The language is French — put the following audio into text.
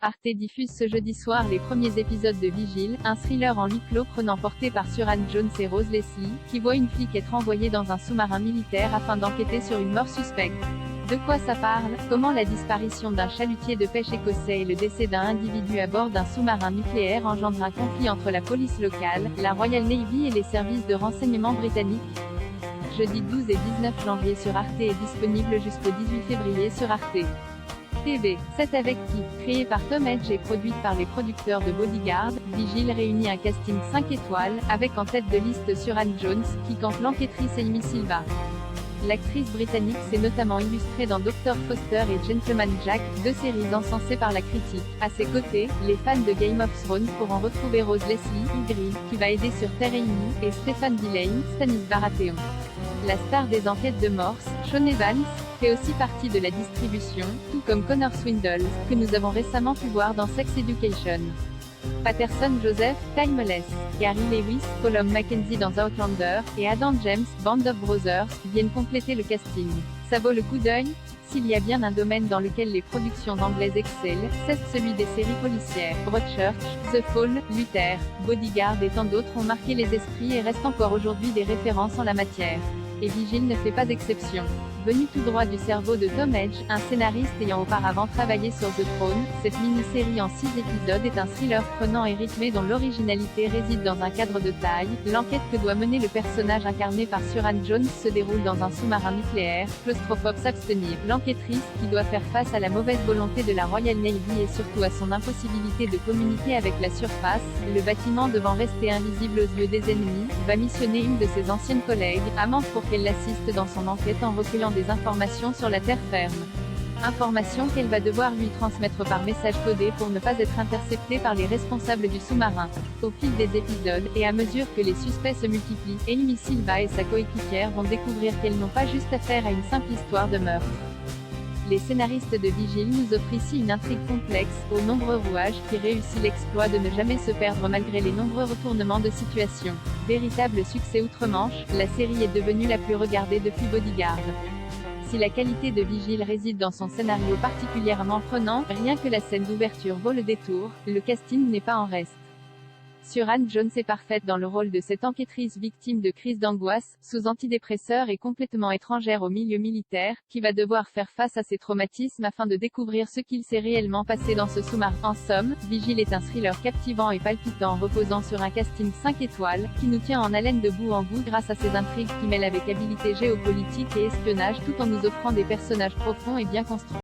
Arte diffuse ce jeudi soir les premiers épisodes de Vigile, un thriller en huis clos prenant porté par Suran Jones et Rose Leslie, qui voit une flic être envoyée dans un sous-marin militaire afin d'enquêter sur une mort suspecte. De quoi ça parle? Comment la disparition d'un chalutier de pêche écossais et le décès d'un individu à bord d'un sous-marin nucléaire engendre un conflit entre la police locale, la Royal Navy et les services de renseignement britanniques? Jeudi 12 et 19 janvier sur Arte est disponible jusqu'au 18 février sur Arte TV. C'est avec qui? Créée par Tom Edge et produite par les producteurs de Bodyguard, Vigile réunit un casting 5 étoiles, avec en tête de liste Suran Jones, qui campe l'enquêtrice Amy Silva. L'actrice britannique s'est notamment illustrée dans Dr Foster et Gentleman Jack, deux séries encensées par la critique. À ses côtés, les fans de Game of Thrones pourront retrouver Rose Leslie, Ygritte, qui va aider sur Terre Amy, et Stephen Dillane, Stannis Baratheon. La star des enquêtes de Morse, Sean Evans, fait aussi partie de la distribution, tout comme Connor Swindles, que nous avons récemment pu voir dans Sex Education. Patterson Joseph, Timeless, Gary Lewis, Colum Mackenzie dans Outlander, et Adam James, Band of Brothers, viennent compléter le casting. Ça vaut le coup d'œil? S'il y a bien un domaine dans lequel les productions anglaises excellent, c'est celui des séries policières. Broadchurch, The Fall, Luther, Bodyguard et tant d'autres ont marqué les esprits et restent encore aujourd'hui des références en la matière. Et Vigile ne fait pas exception. Venu tout droit du cerveau de Tom Edge, un scénariste ayant auparavant travaillé sur The Throne, cette mini-série en 6 épisodes est un thriller prenant et rythmé dont l'originalité réside dans un cadre de taille. L'enquête que doit mener le personnage incarné par Suran Jones se déroule dans un sous-marin nucléaire, claustrophobe s'abstenir. L'enquêtrice, qui doit faire face à la mauvaise volonté de la Royal Navy et surtout à son impossibilité de communiquer avec la surface, le bâtiment devant rester invisible aux yeux des ennemis, va missionner une de ses anciennes collègues, Amande, pour qu'elle l'assiste dans son enquête en recueillant des informations sur la terre ferme. Informations qu'elle va devoir lui transmettre par message codé pour ne pas être interceptée par les responsables du sous-marin. Au fil des épisodes, et à mesure que les suspects se multiplient, Amy Silva et sa coéquipière vont découvrir qu'elles n'ont pas juste affaire à une simple histoire de meurtre. Les scénaristes de Vigile nous offrent ici une intrigue complexe, aux nombreux rouages, qui réussit l'exploit de ne jamais se perdre malgré les nombreux retournements de situation. Véritable succès outre-Manche, la série est devenue la plus regardée depuis Bodyguard. Si la qualité de Vigile réside dans son scénario particulièrement prenant, rien que la scène d'ouverture vaut le détour, le casting n'est pas en reste. Suran Jones est parfaite dans le rôle de cette enquêtrice victime de crise d'angoisse, sous antidépresseurs et complètement étrangère au milieu militaire, qui va devoir faire face à ses traumatismes afin de découvrir ce qu'il s'est réellement passé dans ce sous-marin. En somme, Vigile est un thriller captivant et palpitant reposant sur un casting 5 étoiles, qui nous tient en haleine de bout en bout grâce à ses intrigues qui mêlent avec habileté géopolitique et espionnage tout en nous offrant des personnages profonds et bien construits.